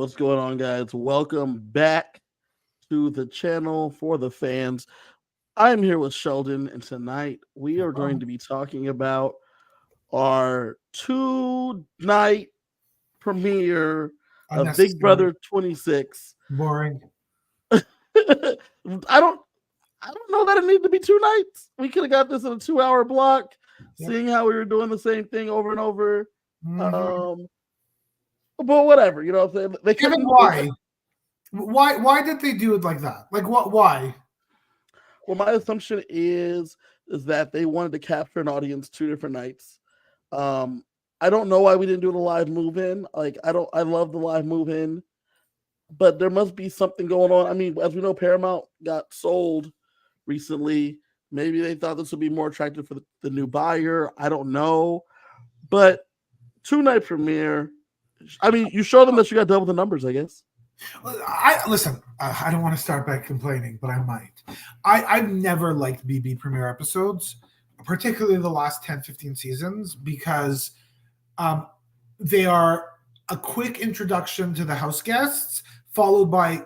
What's going on, guys? Welcome back to the channel for the fans. I'm here with Sheldon, and tonight we are going to be talking about our two-night premiere of Big Brother 26. Boring. I don't know that it needed to be 2 nights. We could have got this in a 2-hour block, seeing how we were doing the same thing over and over. But whatever, you know what I'm saying? They Kevin, why did they do it like that? Like what? Why? Well, my assumption is that they wanted to capture an audience 2 different nights. I don't know why we didn't do the live move-in. I love the live move-in, but there must be something going on. I mean, as we know, Paramount got sold recently. Maybe they thought this would be more attractive for the new buyer. I don't know, but 2-night premiere. I mean, you show them that you got double the numbers, I guess. I don't want to start by complaining, but I might. I've never liked BB premiere episodes, particularly the last 10, 15 seasons, because they are a quick introduction to the house guests, followed by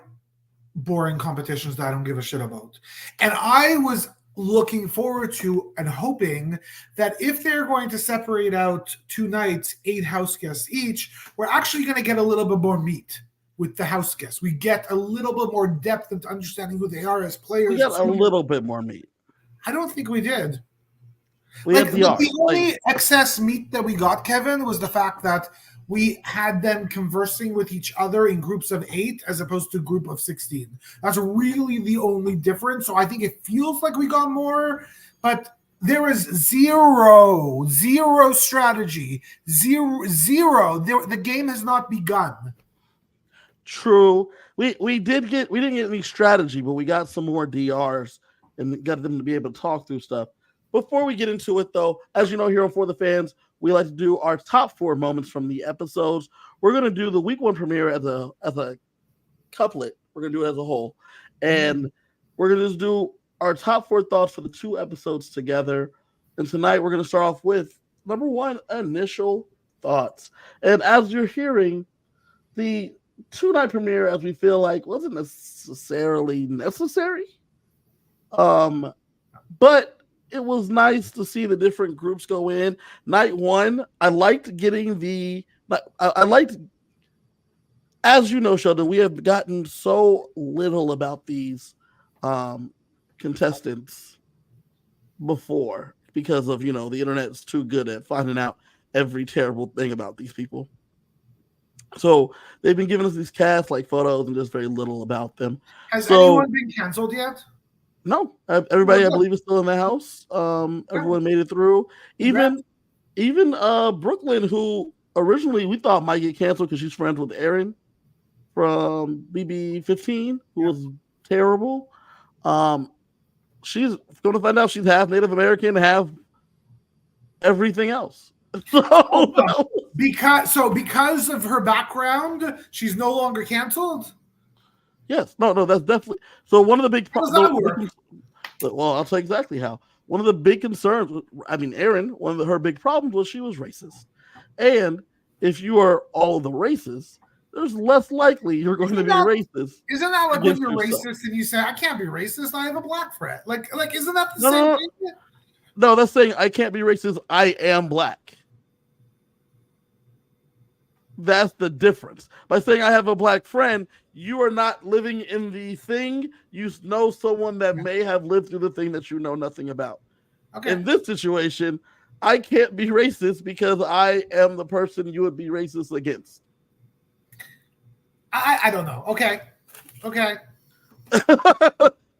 boring competitions that I don't give a shit about. And I was looking forward to and hoping that if they're going to separate out 2 nights, 8 house guests each, we're actually going to get a little bit more meat with the house guests. We get a little bit more depth into understanding who they are as players. We got a little bit more meat. I don't think we did. The only excess meat that we got, Kevin, was the fact that we had them conversing with each other in groups of 8 as opposed to a group of 16. That's really the only difference. So I think it feels like we got more, but there is zero strategy, zero. The game has not begun. True. We didn't get any strategy, but we got some more DRs and got them to be able to talk through stuff. Before we get into it, though, as you know, here on For the Fans, we like to do our top 4 moments from the episodes. We're going to do the week 1 premiere as a couplet. We're going to do it as a whole. And we're going to just do our top 4 thoughts for the 2 episodes together. And tonight we're going to start off with number 1, initial thoughts. And as you're hearing, the 2-night premiere, as we feel like, wasn't necessarily necessary. But it was nice to see the different groups go in. Night 1, I liked getting I liked, as you know, Sheldon, we have gotten so little about these contestants before because of, the internet's too good at finding out every terrible thing about these people. So they've been giving us these cast photos and just very little about them. Has anyone been canceled yet? No, everybody I believe is still in the house. Everyone made it through. Even Brooklyn, who originally we thought might get canceled because she's friends with Aaron from BB15, who was terrible. She's going to find out she's half Native American, half everything else. Because of her background, she's no longer canceled. Yes, no, that's definitely. So one of the big problems. Well, I'll tell you exactly how. One of the big concerns. Erin. Her big problems was she was racist, and if you are all of the races, there's less likely you're going to be racist. Isn't that like when you're racist and you say I can't be racist? I have a black friend. Like isn't that the same thing? No, that's saying I can't be racist. I am black. That's the difference. By saying I have a black friend, you are not living in the thing. You know someone that may have lived through the thing that you know nothing about. Okay. In this situation, I can't be racist because I am the person you would be racist against. I don't know. Okay.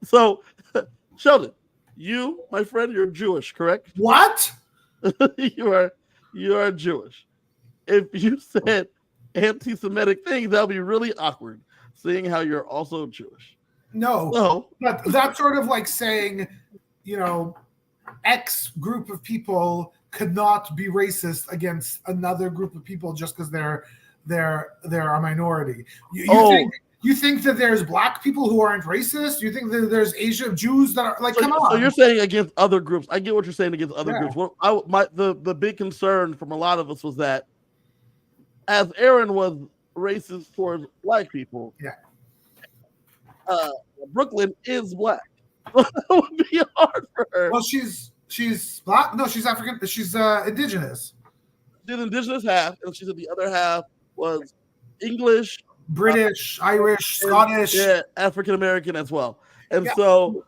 So, Sheldon, you, my friend, you're Jewish, correct? What? You are Jewish. If you said anti-Semitic things, that would be really awkward, seeing how you're also Jewish. No, but that's sort of like saying, X group of people could not be racist against another group of people just because they're a minority. You think that there's black people who aren't racist? You think that there's Asian Jews that are come on? So you're saying against other groups. I get what you're saying against other groups. Well, the big concern from a lot of us was that as Aaron was racist towards black people. Yeah. Uh, Brooklyn is black. It would be hard for her. Well, she's black. No, she's African. She's indigenous, She's indigenous half, and she said the other half was English, British, Irish, and, Scottish. yeah, African American as well. And Yeah. so,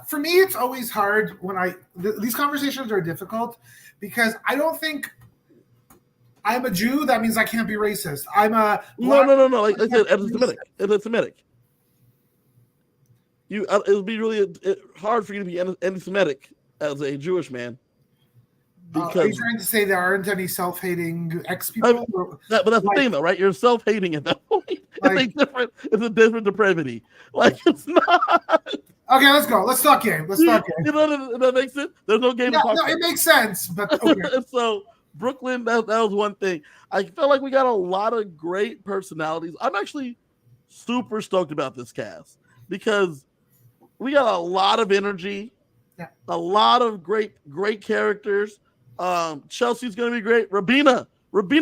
For me, it's always hard when these conversations are difficult because I don't think I'm a Jew. That means I can't be racist. I'm a no. Like I said, anti-Semitic. It would be really hard for you to be anti-Semitic as a Jewish man. Because are you trying to say there aren't any self-hating ex people? But that's the thing, though, right? You're self-hating at that point. It's a different depravity. Like it's not. Okay, let's go. Let's talk game. You know that makes sense. There's no game. No, it makes sense. But okay. So Brooklyn, that was one thing. I felt like we got a lot of great personalities. I'm actually super stoked about this cast because we got a lot of energy, a lot of great characters. Chelsea's gonna be great. Rabina,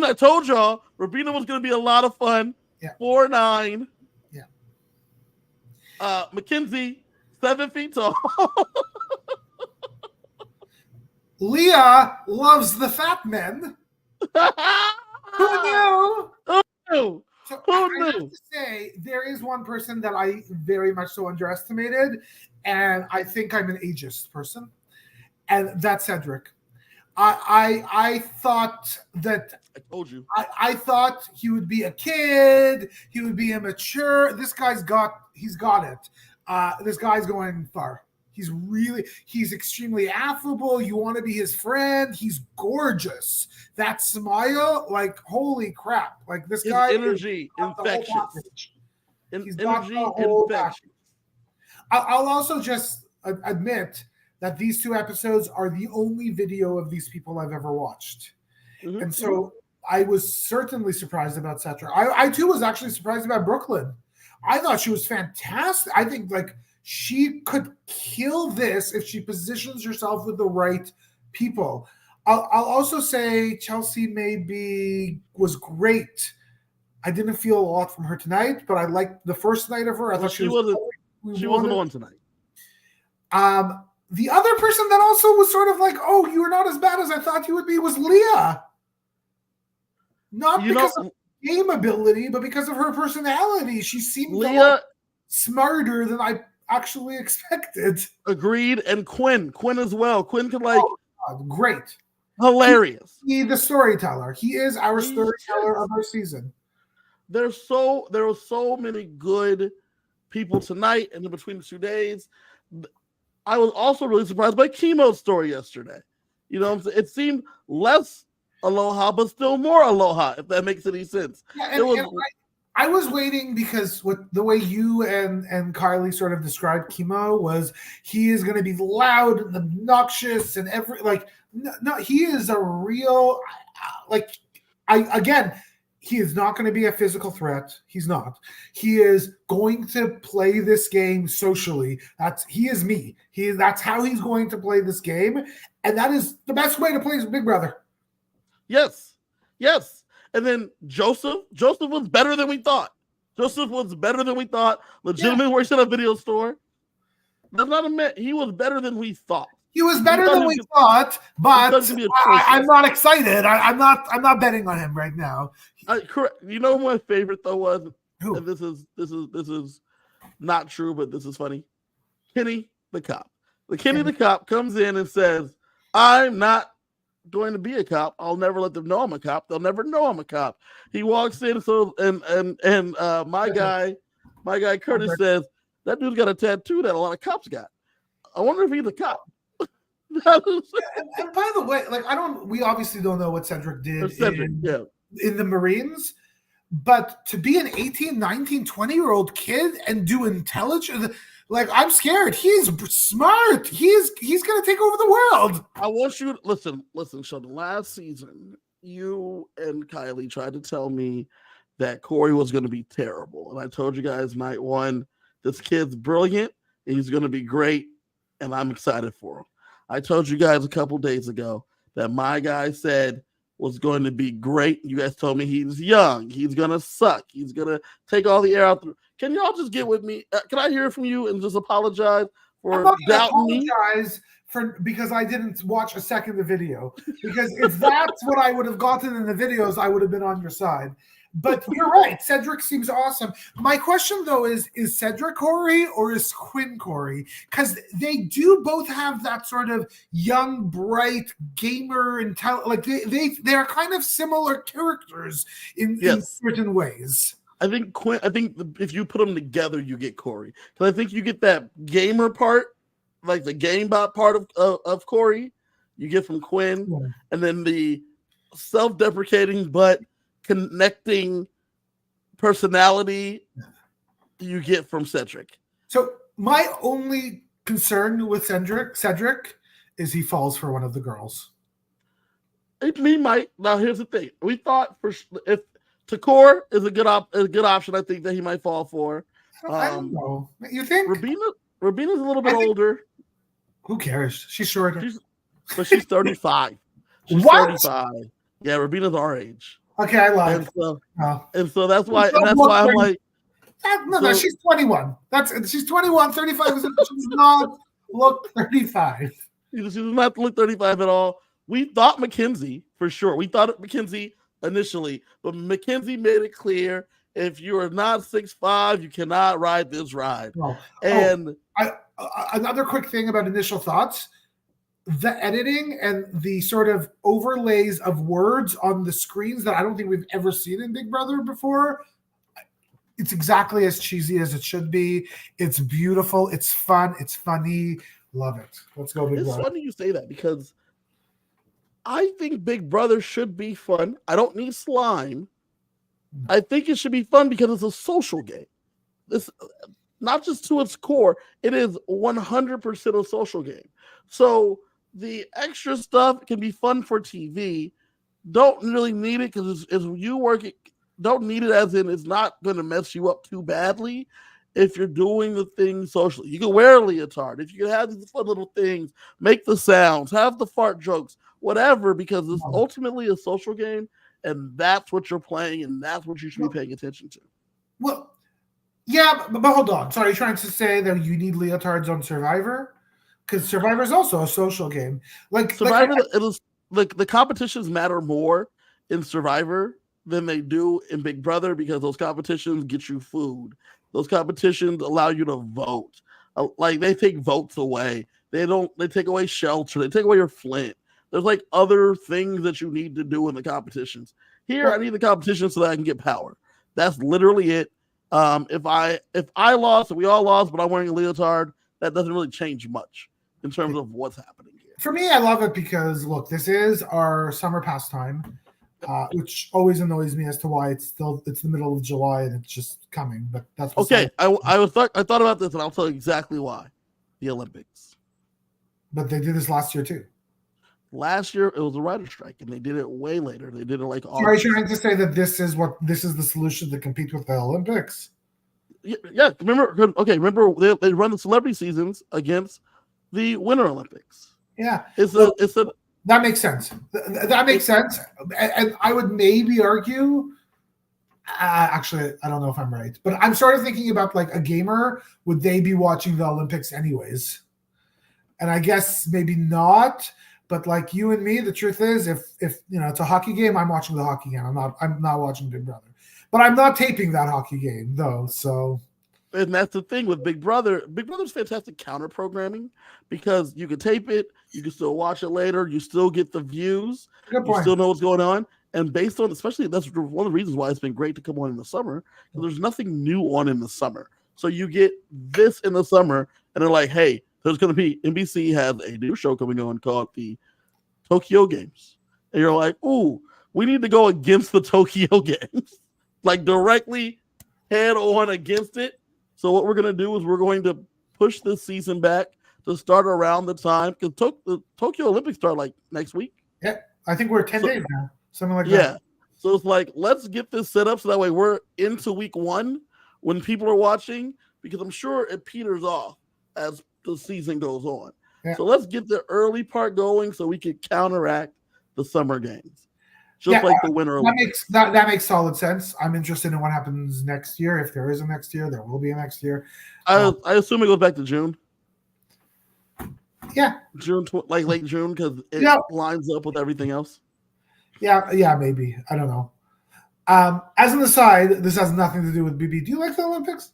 I told y'all, Rabina was gonna be a lot of fun. 4'9". Yeah. Mackenzie, 7 feet tall. Leah loves the fat men. Who knew? Who knew? So I have to say, there is one person that I very much so underestimated, and I think I'm an ageist person, and that's Cedric. I thought that I told you. I thought he would be a kid. He would be immature. This guy's got it. This guy's going far. He's extremely affable. You want to be his friend. He's gorgeous. That smile, like holy crap! Like this guy, energy infectious. Energy infectious. I'll also just admit that these 2 episodes are the only video of these people I've ever watched. Mm-hmm. And so I was certainly surprised about Cetra. I too was actually surprised about Brooklyn. I thought she was fantastic. I think like she could kill this if she positions herself with the right people. I'll also say Chelsea was great. I didn't feel a lot from her tonight, but I liked the first night of her. I thought she wasn't on tonight. The other person that also was sort of like, oh, you're not as bad as I thought you would be was Leah. Not because of game ability, but because of her personality. She seemed smarter than I actually expected. Agreed. And Quinn as well. Quinn could great. Hilarious. He's the storyteller. He is our storyteller of our season. There were so many good people tonight and in between the 2 days. I was also really surprised by Chemo's story yesterday. You know what I'm saying? It seemed less aloha, but still more aloha, if that makes any sense. Yeah, I was waiting because with the way you and Kylie sort of described Chemo was he is going to be loud and obnoxious and no, he is a real he is not going to be a physical threat. He's not. He is going to play this game socially. He is me. That's how he's going to play this game. And that is the best way to play his Big Brother. Yes. And then Joseph was better than we thought. Legitimately works at a video store. That's not a myth. He was better than we thought. He was better than we thought, but I'm not excited. I'm not betting on him right now. Correct. You know who my favorite though was? Who? And this is not true, but this is funny. Kenny the cop. Kenny the cop comes in and says, "I'm not going to be a cop. I'll never let them know I'm a cop. They'll never know I'm a cop." He walks in, and my guy Curtis says, "That dude's got a tattoo that a lot of cops got. I wonder if he's a cop." and by the way, we obviously don't know what Cedric did in the Marines, but to be an 18, 19, 20-year-old kid and do intelligence, I'm scared. He's smart. He's going to take over the world. I want you to listen, Sheldon. Last season, you and Kylie tried to tell me that Corey was going to be terrible. And I told you guys night 1, this kid's brilliant and he's going to be great. And I'm excited for him. I told you guys a couple days ago that my guy said was going to be great. You guys told me he's young. He's going to suck. He's going to take all the air out. Can y'all just get with me? Can I hear from you and just apologize I'm for not going to doubting me? apologize because I didn't watch a second of the video. Because if that's what I would have gotten in the videos, I would have been on your side. But you're right. Cedric seems awesome. My question, though, is Cedric Corey or is Quinn Corey? Because they do both have that sort of young, bright, gamer, like they are kind of similar characters in certain ways. I think Quinn. I think if you put them together, you get Corey. Because I think you get that gamer part, like the GameBot part of Corey, you get from Quinn, and then the self-deprecating but connecting personality you get from Cedric. So my only concern with Cedric is he falls for one of the girls. Now here's the thing. We thought if Takor is a good option, I think that he might fall for. I don't know. You think? Rabina's a little bit older. Who cares? She's shorter. But she's 35. She's what? 35. Yeah, Rabina's our age. Okay, I lied. And so that's why I'm like, no, she's 21. She's 21. 35 she does not look 35. She does not look 35 at all. We thought Mackenzie for sure. We thought Mackenzie initially, but Mackenzie made it clear if you are not 6'5", you cannot ride this ride. No. And another quick thing about initial thoughts. The editing and the sort of overlays of words on the screens that I don't think we've ever seen in Big Brother before. It's exactly as cheesy as it should be. It's beautiful. It's fun. It's funny. Love it. Let's go, Big Brother. It's funny you say that because I think Big Brother should be fun. I don't need slime. I think it should be fun because it's a social game. It's not just to its core. It is 100% a social game. So the extra stuff can be fun for TV. Don't really need it because as you work it, don't need it as in it's not going to mess you up too badly if you're doing the things socially. You can wear a leotard. If you can have these fun little things, make the sounds, have the fart jokes, whatever, because it's ultimately a social game and that's what you're playing and that's what you should be paying attention to. Well, yeah, but hold on. So are you trying to say that you need leotards on Survivor? Because Survivor is also a social game. Like Survivor, the competitions matter more in Survivor than they do in Big Brother because those competitions get you food. Those competitions allow you to vote. Like they take votes away. They take away shelter. They take away your flint. There's like other things that you need to do in the competitions. Here, I need the competition so that I can get power. That's literally it. If I lost and we all lost, but I'm wearing a leotard, that doesn't really change much in terms of what's happening here. For me, I love it because look, this is our summer pastime, which always annoys me as to why it's the middle of July and it's just coming. But that's okay. I thought about this and I'll tell you exactly why. The Olympics. But they did this last year too. Last year it was a writer's strike, and they did it way later. They did it like August. Are you trying to say that this is the solution to compete with the Olympics? Yeah. Remember they run the celebrity seasons against the Winter Olympics. Yeah, that makes sense. That makes sense, and I would maybe argue. Actually, I don't know if I'm right, but I'm sort of thinking about like a gamer. Would they be watching the Olympics anyways? And I guess maybe not. But like you and me, the truth is, if it's a hockey game, I'm watching the hockey game. I'm not watching Big Brother, but I'm not taping that hockey game though. So, and that's the thing with Big Brother. Big Brother's fantastic counter programming because you can tape it, you can still watch it later, you still get the views, you still know what's going on. And based on, especially that's one of the reasons why it's been great to come on in the summer because there's nothing new on in the summer. So you get this in the summer, and they're like, hey. There's going to be NBC has a new show coming on called the Tokyo Games. And you're like, ooh, we need to go against the Tokyo Games, like directly head on against it. So what we're going to do is we're going to push this season back to start around the time because the Tokyo Olympics start like next week. Yeah, I think we're 10 days now, something like that. Yeah. So it's like, let's get this set up so that way we're into week 1 when people are watching because I'm sure it peters off as the season goes on. Yeah. So let's get the early part going so we can counteract the summer games. just like the Winter that Olympics. makes solid sense. I'm interested in what happens next year. If there is a next year, there will be a next year. I assume it goes back to June. Yeah, Like late June, because it yeah, lines up with everything else. yeah, maybe. I don't know. As an aside, this has nothing to do with BB. Do you like the Olympics?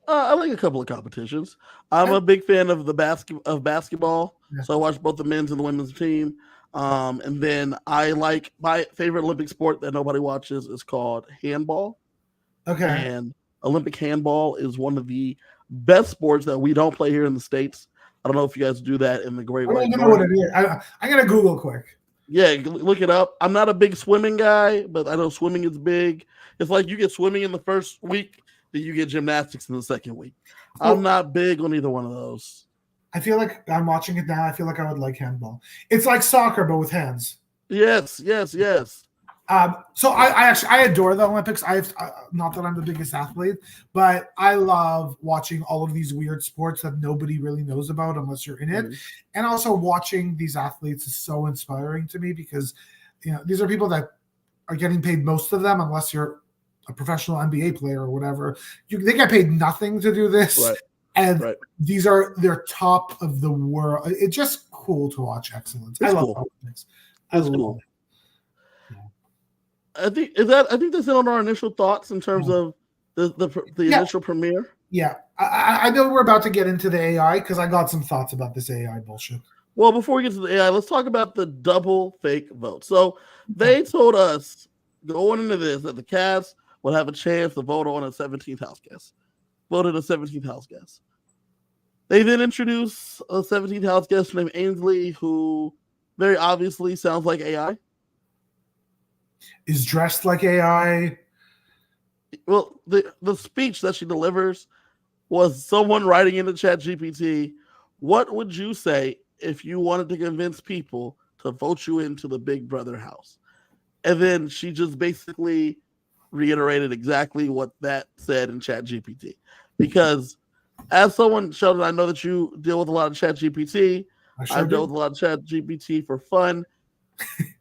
I like a couple of competitions. I'm I, a big fan of basketball, yeah. so I watch both the men's and the women's team. And then I like my favorite Olympic sport that nobody watches is called handball. Okay. And Olympic handball is one of the best sports that we don't play here in the States. I don't know if you guys do that in the Great I don't White even know what North. it is. I'm gonna Google quick. Yeah, look it up. I'm not a big swimming guy, but I know swimming is big. It's like you get swimming in the first week, then you get gymnastics in the second week. I'm So not big on either one of those. I feel like I'm watching it now. I feel like I would like handball. It's like soccer, but with hands. Yes, yes, yes. So I actually I adore the Olympics. I've not that I'm the biggest athlete, but I love watching all of these weird sports that nobody really knows about unless you're in it. Mhm. And also watching these athletes is so inspiring to me because these are people that are getting paid, most of them, unless you're a professional NBA player or whatever. They get paid nothing to do this, Right, and right. they're top of the world. It's just cool to watch excellence. I It's love cool. Olympics. I It's love cool. it. Yeah. I think that's it on our initial thoughts in terms of the Yeah. initial premiere. Yeah, I know we're about to get into the AI because I got some thoughts about this AI bullshit. Well, before we get to the AI, let's talk about the double fake vote. So they told us going into this that the cast would have a chance to vote on a 17th house guest. Voted a 17th house guest. They then introduced a 17th house guest named Ainsley, who very obviously sounds like AI. Is dressed like AI. Well, the speech that she delivers was someone writing in the chat GPT, what would you say if you wanted to convince people to vote you into the Big Brother house? And then she just basically reiterated exactly what that said in chat GPT. Because as someone, Sheldon, I know that you deal with a lot of chat GPT. I've dealt with a lot of chat GPT for fun.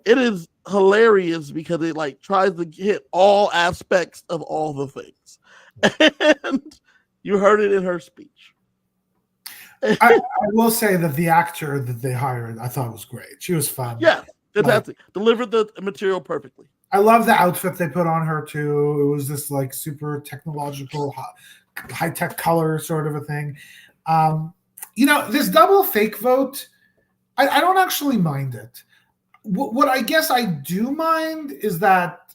It is hilarious because it like tries to hit all aspects of all the things. And you heard it in her speech. I will say that the actor that they hired, I thought was great. She was fun. Yeah, fantastic. Delivered the material perfectly. I love the outfit they put on her too. It was this like super technological, high tech color sort of a thing. This double fake vote, I don't actually mind it. What I guess I do mind is that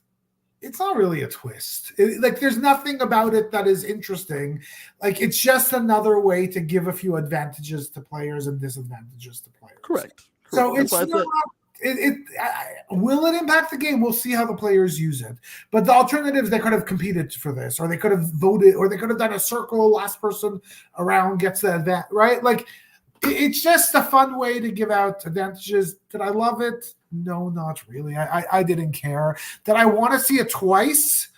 it's not really a twist. There's nothing about it that is interesting. Like, it's just another way to give a few advantages to players and disadvantages to players. Correct. So it's not. Will it impact the game? We'll see how the players use it. But the alternatives, they could have competed for this, or they could have voted, or they could have done a circle. Last person around gets the advantage, right? Like, it's just a fun way to give out advantages. Did I love it? No, not really. I didn't care. Did I want to see it twice?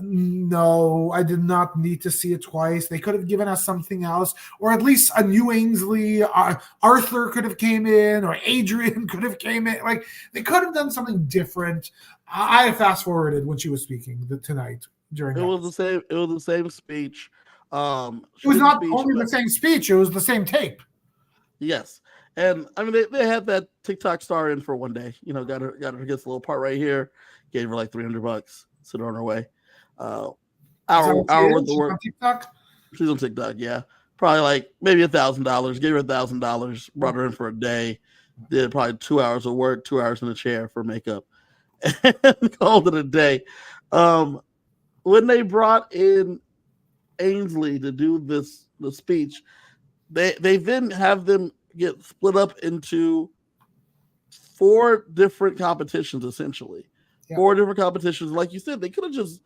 No, I did not need to see it twice. They could have given us something else, or at least a new Ainsley. Arthur could have came in, or Adrian could have came in. Like, they could have done something different. I fast forwarded when she was speaking tonight during. It was the same. It was the same speech. It was not only the same speech; it was the same tape. Yes. And I mean, they had that TikTok star in for one day. Got her against a little part right here. Gave her like $300. Sent her on her way. Hour worth of work. On TikTok? She's on TikTok, yeah. Probably like maybe $1,000. Gave her $1,000. Brought her in for a day. Did probably 2 hours of work, 2 hours in the chair for makeup, and called it a day. When they brought in Ainsley to do the speech, they then have them get split up into 4 different competitions, essentially. Yeah. 4 different competitions. Like you said, they could have just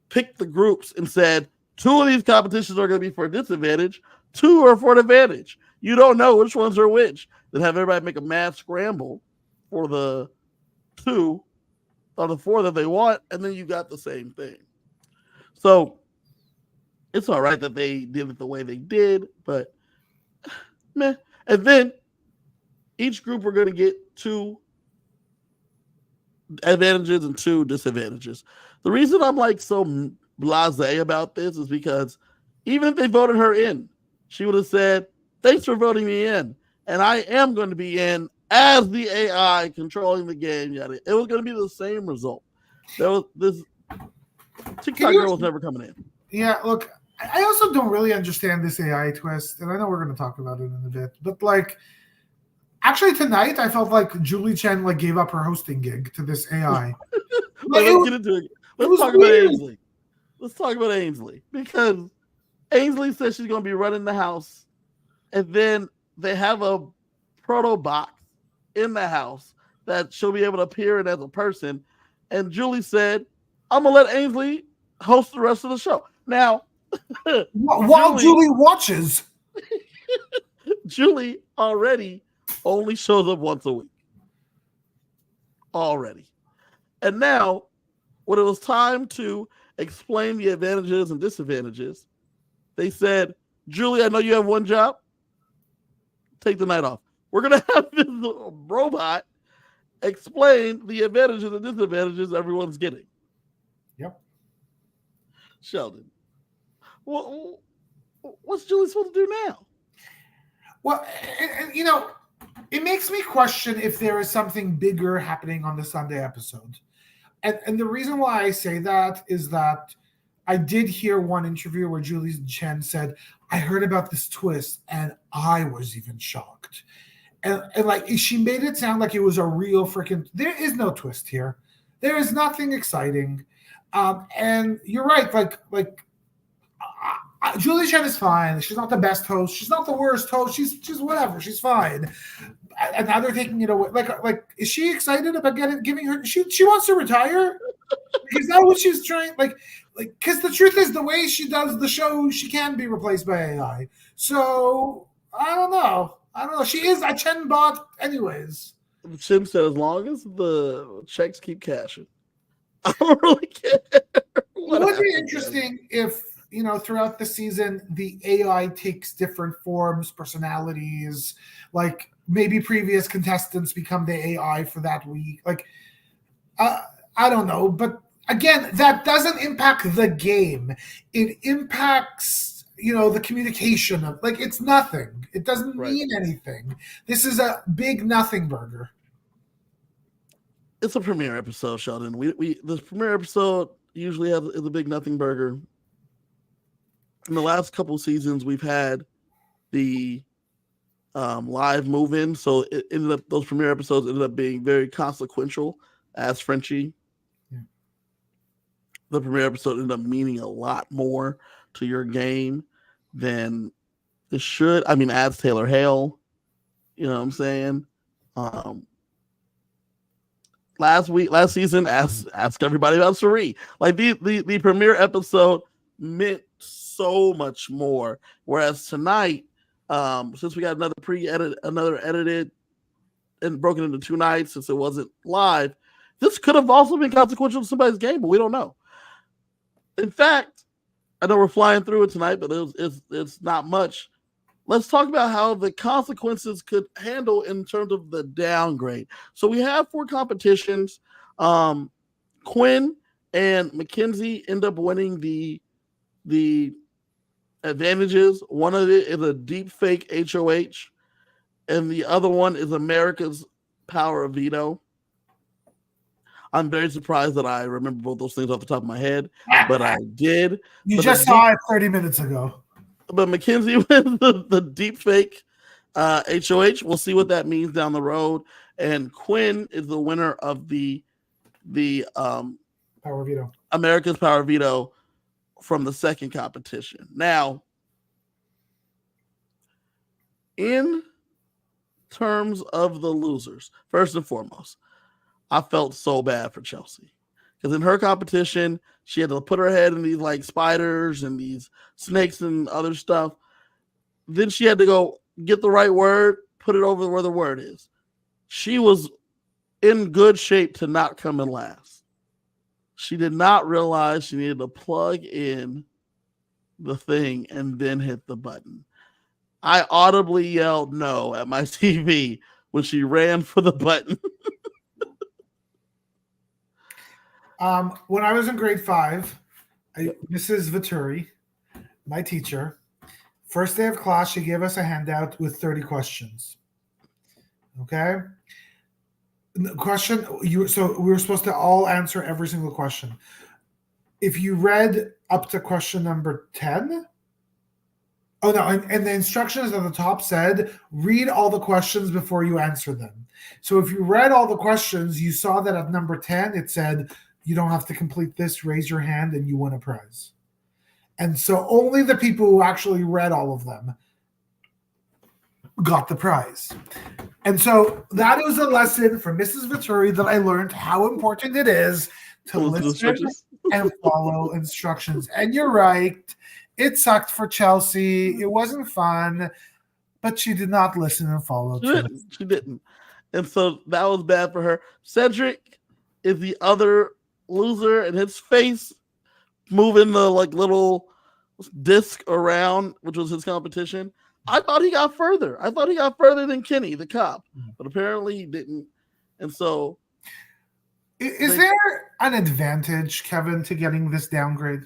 picked the groups and said, 2 of these competitions are going to be for a disadvantage, 2 are for an advantage. You don't know which ones are which. Then have everybody make a mad scramble for the 2 or the 4 that they want, and then you got the same thing. So it's all right that they did it the way they did, but meh. And then each group are going to get 2 advantages and 2 disadvantages. The reason I'm like so blasé about this is because even if they voted her in, she would have said, "Thanks for voting me in, and I am going to be in as the AI controlling the game." Yet it was going to be the same result. There was this Can TikTok you? girl was never coming in. Yeah, look, I also don't really understand this AI twist, and I know we're going to talk about it in a bit, but like, actually tonight I felt like Julie Chen like gave up her hosting gig to this AI. Like, Wait, let's get into it. it Let's was talk about weird. Ainsley. Let's talk about Ainsley because Ainsley says she's going to be running the house, and then they have a proto box in the house that she'll be able to appear in as a person. And Julie said, "I'm gonna let Ainsley host the rest of the show." Now, While Julie watches. Julie already only shows up once a week. Already. And now, when it was time to explain the advantages and disadvantages, they said, "Julie, I know you have one job. Take the night off. We're going to have this robot explain the advantages and disadvantages everyone's getting." Yep. Sheldon, what's Julie supposed to do now? Well, you know, it makes me question if there is something bigger happening on the Sunday episode. And the reason why I say that is that I did hear one interview where Julie Chen said, "I heard about this twist and I was even shocked." And like she made it sound like it was a real freaking. There is no twist here. There is nothing exciting. And you're right. Julie Chen is fine. She's not the best host. She's not the worst host. She's whatever. She's fine. And now they're taking it away. Like is she excited about giving her? She wants to retire. Is that what she's trying? Like, because the truth is, the way she does the show, she can be replaced by AI. So I don't know. She is a Chen bot, anyways. Chen said, "As long as the checks keep cashing, I don't really care." It would be interesting if, throughout the season, the AI takes different forms, personalities, like maybe previous contestants become the AI for that week. Like, I don't know. But again, that doesn't impact the game. It impacts, the communication of, like, it's nothing. It doesn't mean anything. This is a big nothing burger. It's a premiere episode, Sheldon. This premiere episode usually is a big nothing burger. In the last couple seasons, we've had the live move-in, so it ended up, those premiere episodes ended up being very consequential. As Frenchie, the premiere episode ended up meaning a lot more to your game than it should. I mean, as Taylor Hale, you know what I'm saying? Last season, ask everybody about Suri. Like the premiere episode meant so much more. Whereas tonight, since we got another edited and broken into 2 nights, since it wasn't live, this could have also been consequential to somebody's game, but we don't know. In fact, I know we're flying through it tonight, but it's not much. Let's talk about how the consequences could handle in terms of the downgrade. So we have 4 competitions. Quinn and Mackenzie end up winning the advantages. One of it is a deep fake HOH, and the other one is America's Power of Veto. I'm very surprised that I remember both those things off the top of my head, but I did. You just saw it 30 minutes ago. But Mackenzie wins the deep fake HOH. We'll see what that means down the road. And Quinn is the winner of the Power Veto. America's Power Veto from the second competition. Now, in terms of the losers, first and foremost, I felt so bad for Chelsea. Because in her competition, she had to put her head in these like spiders and these snakes and other stuff. Then she had to go get the right word, put it over where the word is. She was in good shape to not come in last. She did not realize she needed to plug in the thing and then hit the button. I audibly yelled no at my TV when she ran for the button. When I was in grade 5, Yep. Mrs. Vittori, my teacher, first day of class, she gave us a handout with 30 questions. Okay. Question so we were supposed to all answer every single question. If you read up to question number 10, oh no, and the instructions at the top said read all the questions before you answer them. So if you read all the questions, you saw that at number 10 it said you don't have to complete this, raise your hand and you win a prize. And so only the people who actually read all of them got the prize. And so that was a lesson from Mrs. Vittori that I learned how important it is to listen and follow instructions. And you're right. It sucked for Chelsea. It wasn't fun, but she did not listen and follow. She didn't. And so that was bad for her. Cedric is the other loser, and his face moving the like little disc around, which was his competition. I thought he got further. I thought he got further than Kenny, the cop, but apparently he didn't. And so, is there an advantage, Kevin, to getting this downgrade?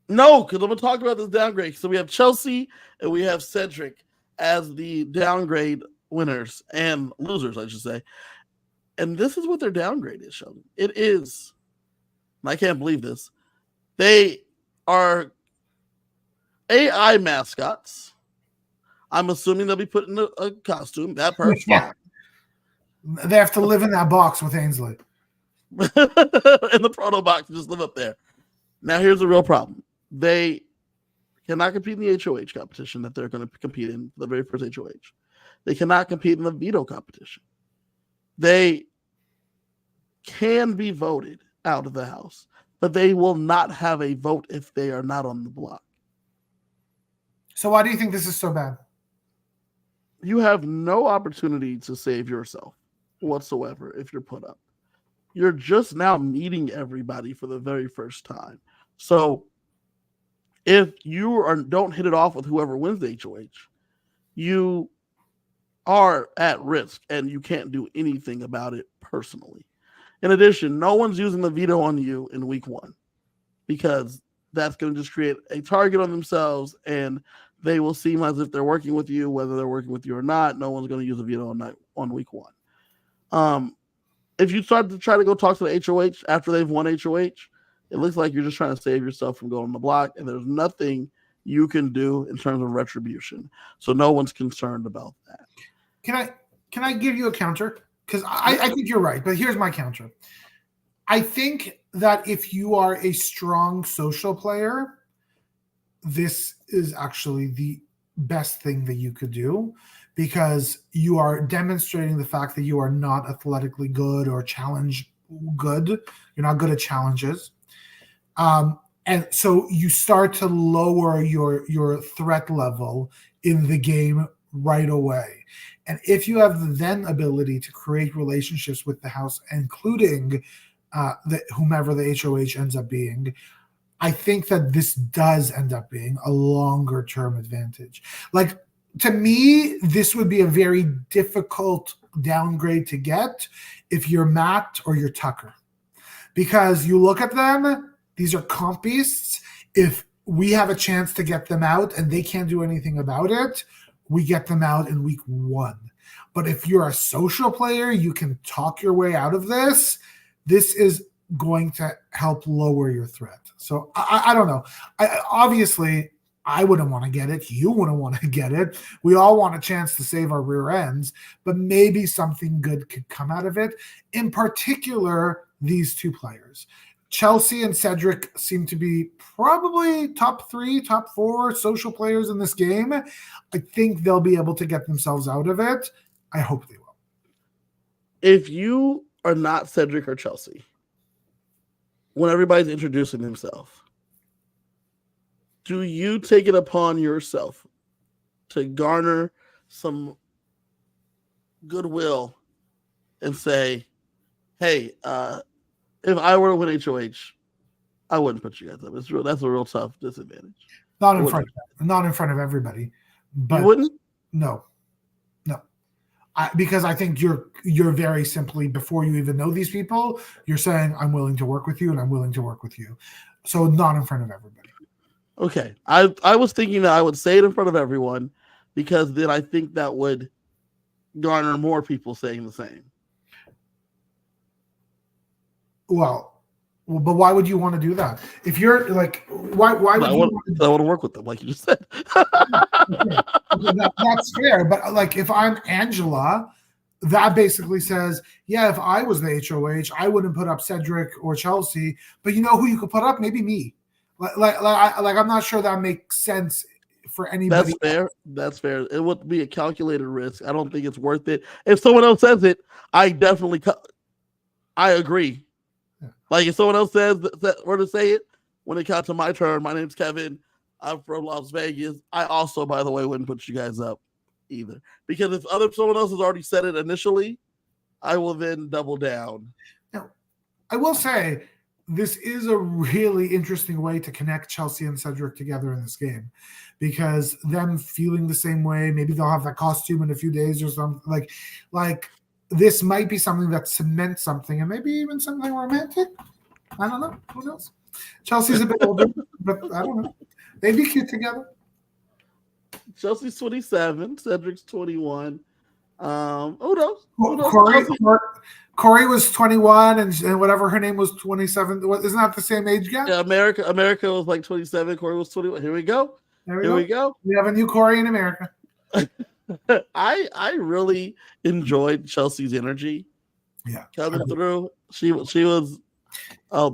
No, because I'm going to talk about this downgrade. So we have Chelsea and we have Cedric as the downgrade winners and losers, I should say. And this is what their downgrade is, Sheldon. It is, and I can't believe this, they are AI mascots. I'm assuming they'll be put in a costume. That part's fine. They have to live in that box with Ainsley. In the proto box, just live up there. Now, here's the real problem. They cannot compete in the HOH competition that they're going to compete in for the very first HOH. They cannot compete in the veto competition. They can be voted out of the house, but they will not have a vote if they are not on the block. So why do you think this is so bad? You have no opportunity to save yourself whatsoever if you're put up. You're just now meeting everybody for the very first time. So if you don't hit it off with whoever wins the HOH, you are at risk and you can't do anything about it personally. In addition, no one's using the veto on you in week 1 because that's going to just create a target on themselves and they will seem as if they're working with you, whether they're working with you or not. No one's going to use a veto on week 1. If you start to try to go talk to the HOH after they've won HOH, it looks like you're just trying to save yourself from going on the block, and there's nothing you can do in terms of retribution. So no one's concerned about that. Can I give you a counter? Because I think you're right, but here's my counter. I think that if you are a strong social player, this is actually the best thing that you could do because you are demonstrating the fact that you are not athletically good or challenge good. You're not good at challenges. And so you start to lower your threat level in the game right away. And if you have the then ability to create relationships with the house, including whomever the HOH ends up being, I think that this does end up being a longer term advantage. Like, to me, this would be a very difficult downgrade to get if you're Matt or you're Tucker. Because you look at them, these are comp beasts. If we have a chance to get them out and they can't do anything about it, we get them out in week 1. But if you're a social player, you can talk your way out of this. This is going to help lower your threat. So I don't know. Obviously, I wouldn't want to get it. You wouldn't want to get it. We all want a chance to save our rear ends, but maybe something good could come out of it. In particular, these two players. Chelsea and Cedric seem to be probably top 3, top 4 social players in this game. I think they'll be able to get themselves out of it. I hope they will. If you are not Cedric or Chelsea, when everybody's introducing themselves, do you take it upon yourself to garner some goodwill and say, hey, if I were to win HOH, I wouldn't put you guys up. That's a real tough disadvantage. Not in front of everybody. But you wouldn't? No. because I think you're very simply, before you even know these people, you're saying, I'm willing to work with you and I'm willing to work with you. So not in front of everybody. Okay. I was thinking that I would say it in front of everyone because then I think that would garner more people saying the same. Well, but why would you want to do that? If you're like, why would I you want want to work with them, like you just said. that's fair. But like, if I'm Angela, that basically says, yeah, if I was the HOH, I wouldn't put up Cedric or Chelsea. But you know who you could put up? Maybe me. Like I'm not sure that makes sense for anybody. That's fair. That's fair. It would be a calculated risk. I don't think it's worth it. If someone else says it, I agree. Yeah. Like if someone else says that were to say it, when it comes to my turn, my name's Kevin. I'm from Las Vegas. I also, by the way, wouldn't put you guys up either. Because if someone else has already said it initially, I will then double down. Now, I will say this is a really interesting way to connect Chelsea and Cedric together in this game, because them feeling the same way, maybe they'll have that costume in a few days or something. Like this might be something that cements something, and maybe even something romantic. I don't know. Who knows? Chelsea's a bit older, but I don't know. They'd be cute together. Chelsea's 27, Cedric's 21. Who knows? Corey was 21 and whatever her name was 27. Isn't that the same age gap? Yeah, America was like 27. Corey was 21. Here we go. Here we go. We have a new Corey in America. I really enjoyed Chelsea's energy. Yeah, coming through. She was a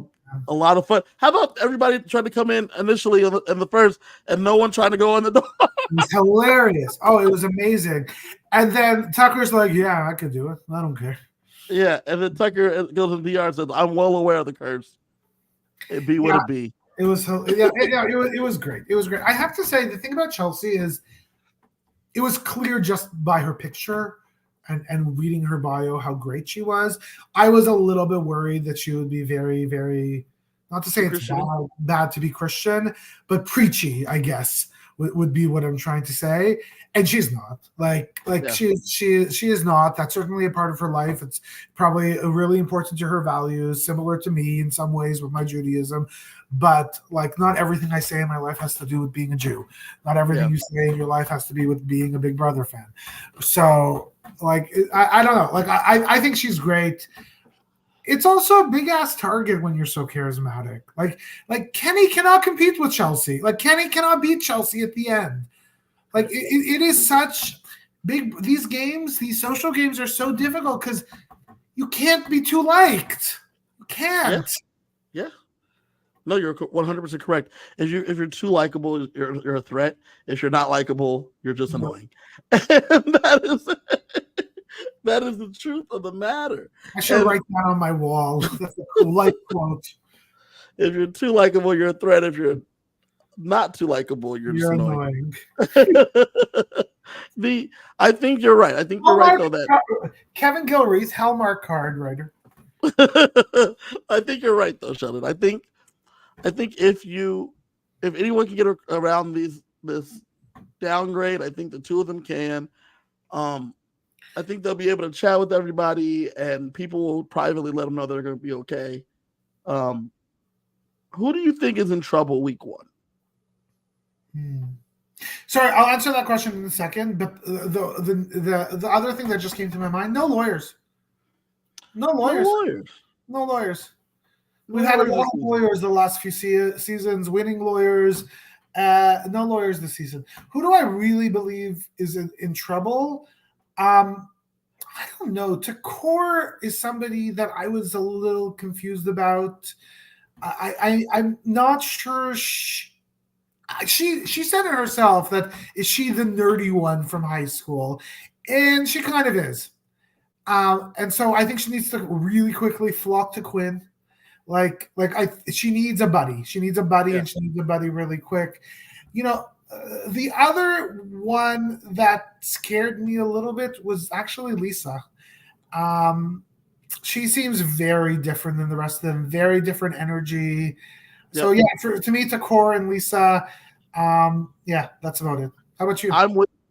lot of fun. How about everybody trying to come in initially in the first and no one trying to go in the door? It was hilarious. Oh, it was amazing. And then Tucker's like, yeah, I could do it. I don't care. Yeah, and then Tucker goes in the DR and says, I'm well aware of the curse. It be what it be. It was it was great. It was great. I have to say, the thing about Chelsea is it was clear just by her picture and reading her bio how great she was. I was a little bit worried that she would be very, very, not to say it's bad to be Christian, but preachy, I guess, would be what I'm trying to say. And she's not. She is not. That's certainly a part of her life. It's probably really important to her values, similar to me in some ways with my Judaism. But like, not everything I say in my life has to do with being a Jew. Not everything you say in your life has to be with being a Big Brother fan. So like, I don't know. Like, I think she's great. It's also a big ass target when you're so charismatic. Like Kenny cannot compete with Chelsea. Like Kenny cannot beat Chelsea at the end. Like it is such big. These games, these social games are so difficult because you can't be too liked. You can't. Yeah. No, you're 100% correct. If you're too likable, you're a threat. If you're not likable, you're just annoying. And that is the truth of the matter. I should write that on my wall. That's a cool life quote. If you're too likable, you're a threat. If you're not too likable, you're just annoying. I think you're right. I think you're right though. That Kevin Gilreath, Hallmark card writer. I think you're right though, Sheldon. I think if anyone can get around this downgrade, I think the two of them can. I think they'll be able to chat with everybody, and people will privately let them know they're going to be okay. Who do you think is in trouble week one? Sorry, I'll answer that question in a second. But the other thing that just came to my mind: no lawyers. No lawyers. We've had a lot of lawyers the last few seasons, winning lawyers. No lawyers this season. Who do I really believe is in trouble? I don't know. Takor is somebody that I was a little confused about. I'm not sure. She said it herself that is she the nerdy one from high school, and she kind of is. And so I think she needs to really quickly flock to Quinn. She needs a buddy. She needs a buddy, and she needs a buddy really quick. You know, the other one that scared me a little bit was actually Lisa. She seems very different than the rest of them. Very different energy. Yep. So to me, Takor and Lisa. That's about it. How about you?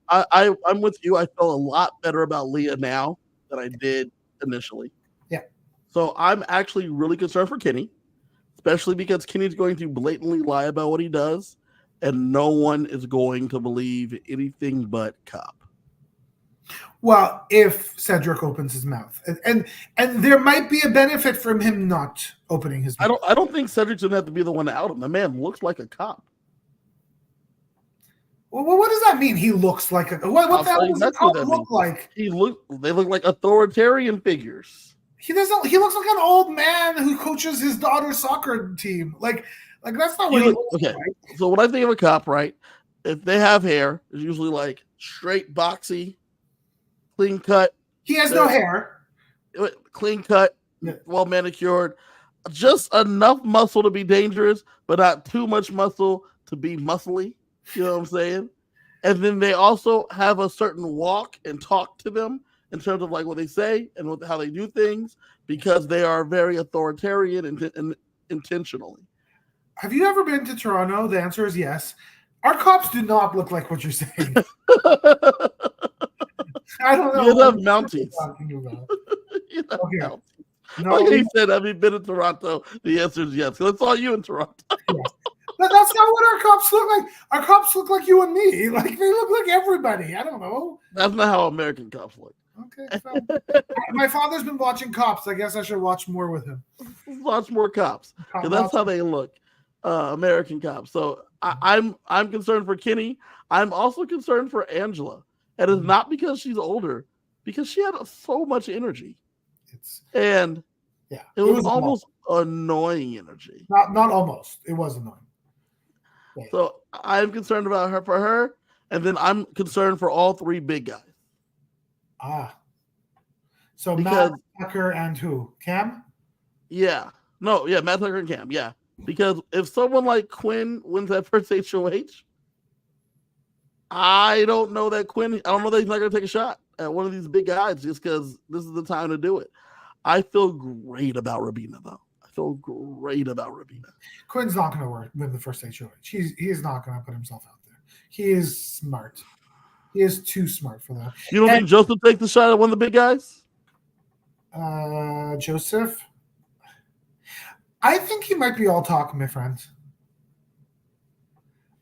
I'm with you. I feel a lot better about Leah now than I did initially. Yeah. So I'm actually really concerned for Kenny, especially because Kenny's going to blatantly lie about what he does, and no one is going to believe anything but Cop. Well, if Cedric opens his mouth, and there might be a benefit from him not opening his mouth. I don't think Cedric's gonna have to be the one to out him. The man looks like a cop. Well, what does that mean? He looks like a what the hell does a cop look like? They look like authoritarian figures. He doesn't. He looks like an old man who coaches his daughter's soccer team. Like that's not what he looks okay. like. So when I think of a cop, right? If they have hair, it's usually like straight, boxy, clean cut. He has no hair. Clean cut, well manicured, just enough muscle to be dangerous, but not too much muscle to be muscly. You know what I'm saying? And then they also have a certain walk and talk to them in terms of like what they say and how they do things, because they are very authoritarian and intentionally. Have you ever been to Toronto? The answer is yes. Our cops do not look like what you're saying. I don't know. You have Mounties. Okay. No, like he said, have you been to Toronto? The answer is yes. That's all you in Toronto. Yes. But that's not what our cops look like. Our cops look like you and me. Like they look like everybody. I don't know. That's not how American cops look. Okay. So, my father's been watching Cops. I guess I should watch more with him. Watch more Cops, because that's how they look. American Cops. So I'm concerned for Kenny. I'm also concerned for Angela. And it's not because she's older, because she had so much energy. It was almost annoying energy. Not almost. It was annoying. Right. So I'm concerned about her for her, and then I'm concerned for all three big guys. So because, Matt Tucker and who? Cam? Yeah. No, yeah, Matt Tucker and Cam, yeah. Because if someone like Quinn wins that first HOH, I don't know that he's not going to take a shot at one of these big guys just because this is the time to do it. I feel great about Rabina, though. I feel great about Rabina. Quinn's not going to win the first HOH. He is not going to put himself out there. He is smart. He is too smart for that. You don't think Joseph takes the shot at one of the big guys? Joseph? I think he might be all talk, my friend.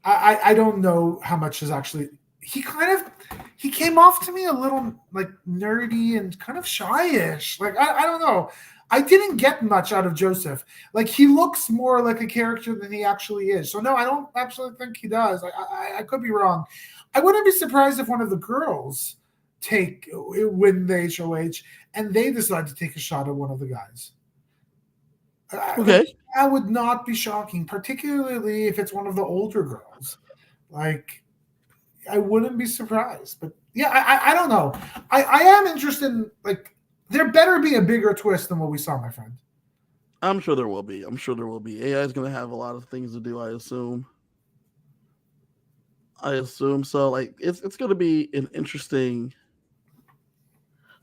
I don't know how much is actually. He came off to me a little like nerdy and kind of shyish. Like I don't know. I didn't get much out of Joseph. Like he looks more like a character than he actually is. So no, I don't actually think he does. I could be wrong. I wouldn't be surprised if one of the girls win the HOH and they decide to take a shot at one of the guys. Okay. That would not be shocking, particularly if it's one of the older girls. Like, I wouldn't be surprised. But yeah, I don't know. I am interested in, like, there better be a bigger twist than what we saw, my friend. I'm sure there will be. AI is going to have a lot of things to do, I assume. So. Like, it's going to be an interesting.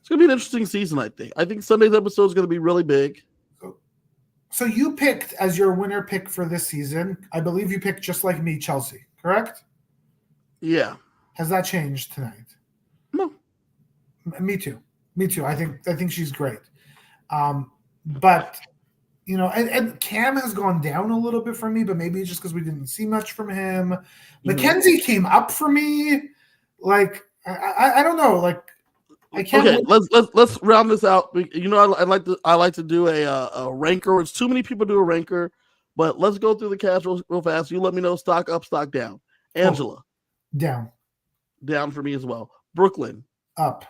It's going to be an interesting season, I think. I think Sunday's episode is going to be really big. So you picked as your winner pick for this season, I believe you picked just like me, Chelsea, correct? Yeah. Has that changed tonight? No. Me too. I think she's great. But you know, and Cam has gone down a little bit for me, but maybe just because we didn't see much from him. Mackenzie came up for me. Like I don't know. Like I can't. Okay, let's round this out. You know, I like to do a ranker. It's too many people do a ranker, but let's go through the cast real fast. You let me know stock up, stock down. Angela, down for me as well. Brooklyn, up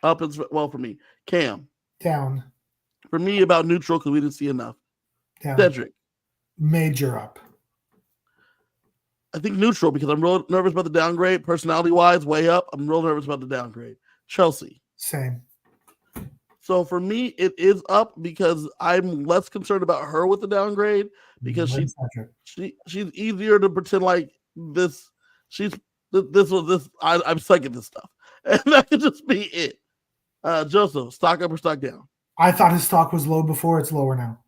as well for me. Cam, down for me, about neutral because we didn't see enough. Down. Cedric, major up. I think neutral because I'm real nervous about the downgrade. Personality wise, way up. I'm real nervous about the downgrade. Chelsea. Same. So for me, it is up because I'm less concerned about her with the downgrade because she's easier to pretend like this. I'm stuck at this stuff, and that could just be it. Joseph, stock up or stock down? I thought his stock was low before. It's lower now.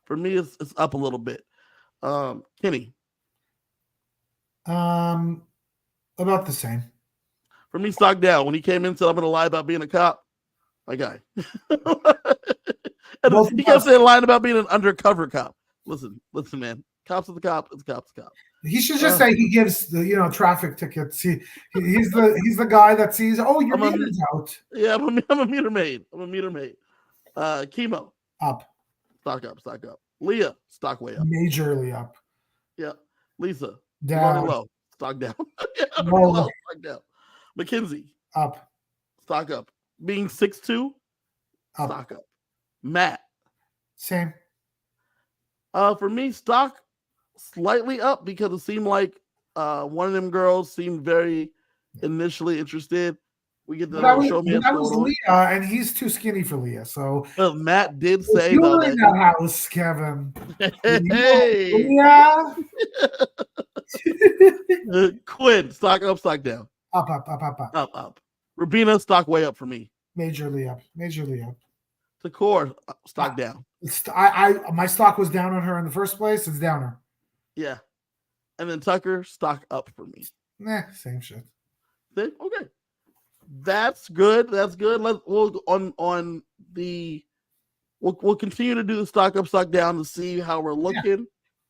For me, it's up a little bit. Kenny. About the same. For me, stock down. When he came in and said, I'm going to lie about being a cop, my guy. And Both he of kept us, saying lying about being an undercover cop. Listen, man. Cops are the cop. It's cop's cop. he should just say he gives the traffic tickets. He's the guy that sees. Oh, your meter's out. Yeah, I'm a meter maid. Chemo. Up. Stock up. Leah, stock way up. Majorly up. Yeah. Lisa, Down. already low. Stock down. Yeah, Low. low. Stock down. Mackenzie, Up. stock up. Being 6'2", Up. stock up. Matt, Same. for me, stock slightly up because it seemed like one of them girls seemed very initially interested. We get the show me that was Leah, and he's too skinny for Leah. So, but Matt did say you though were in that house, Kevin. Hey, Yeah. Quinn, stock up, stock down. Up. Rubina, stock way up for me. Majorly up. Takor, stock down. My stock was down on her in the first place. It's downer. Yeah. And then Tucker, stock up for me. Same shit. Okay. That's good. We'll continue to do the stock up, stock down to see how we're looking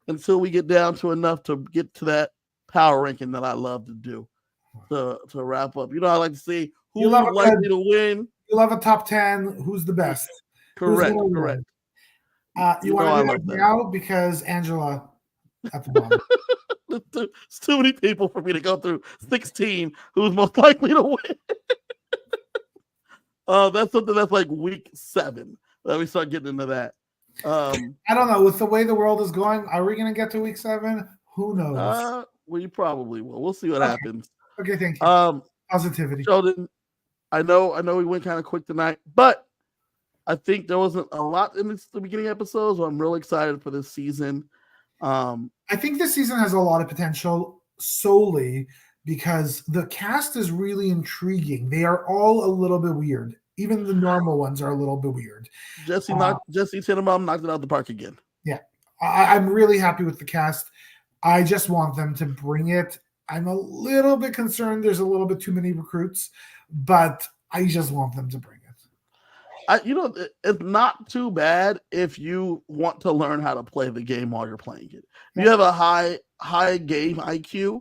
until we get down to enough to get to that power ranking that I love to do to wrap up. I like to see who's likely to win. You'll have a top 10. Who's the best? Correct. You want to do that now because Angela at the bottom. It's too many people for me to go through 16 who's most likely to win. That's something that's like week 7 that we start getting into that. I don't know. With the way the world is going, are we going to get to week 7? Who knows? We probably will. We'll see what happens. Okay, thank you. Positivity. Sheldon, I know we went kind of quick tonight, but I think there wasn't a lot in the beginning episodes. So I'm really excited for this season. I think this season has a lot of potential solely because the cast is really intriguing. They are all a little bit weird. Even the normal ones are a little bit weird. Jesse Tenenbaum knocked it out of the park again. Yeah. I'm really happy with the cast. I just want them to bring it. I'm a little bit concerned there's a little bit too many recruits, but I just want them to bring it. It's not too bad if you want to learn how to play the game while you're playing it. If you have a high game IQ,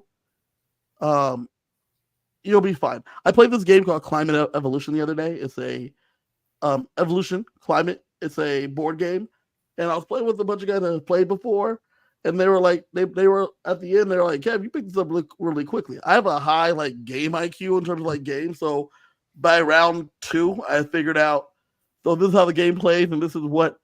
you'll be fine. I played this game called Climate Evolution the other day. It's a Evolution Climate. It's a board game, and I was playing with a bunch of guys that have played before, and they were like, they were at the end. They were like, "Kev, you picked this up really quickly." I have a high game IQ in terms of games, so by round 2, I figured out. So this is how the game plays, and this is what,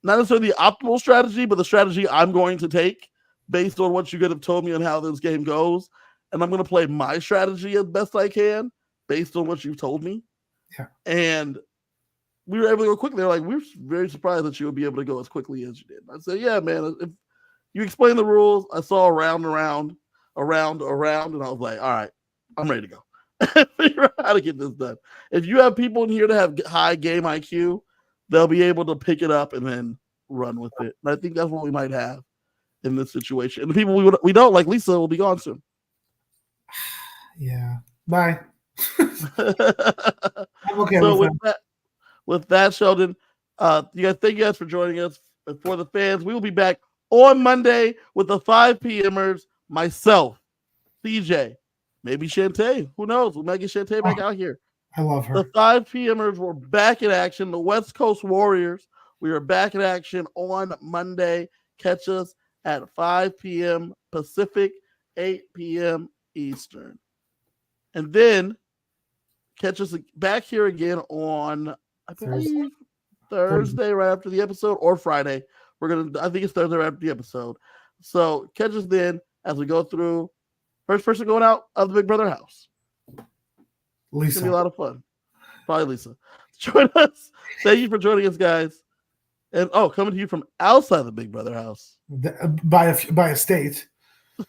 not necessarily the optimal strategy, but the strategy I'm going to take based on what you could have told me on how this game goes. And I'm going to play my strategy as best I can based on what you've told me. Yeah. And we were able to go quickly. They're like, we're very surprised that you would be able to go as quickly as you did. I said, yeah, man, if you explain the rules, I saw around, and I was like, all right, I'm ready to go. Figure out how to get this done. If you have people in here that have high game IQ, they'll be able to pick it up and then run with it. And I think that's what we might have in this situation. And the people we don't, like Lisa, will be gone soon. Yeah. Bye. I'm okay with that, Sheldon, thank you guys for joining us. For the fans, we will be back on Monday with the 5 p.m.ers. Myself, CJ, maybe Shantae. Who knows? We might get Shantae back out here. I love her. The 5 p.m.ers were back in action. The West Coast Warriors. We are back in action on Monday. Catch us at 5 p.m. Pacific, 8 p.m. Eastern. And then catch us back here again on, I believe, Thursday right after the episode, or Friday. I think it's Thursday right after the episode. So catch us then as we go through first person going out of the Big Brother house. Lisa. It's going to be a lot of fun. Probably Lisa. Join us. Thank you for joining us, guys. And coming to you from outside the Big Brother house. By a state.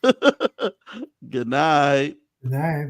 Good night. Good night.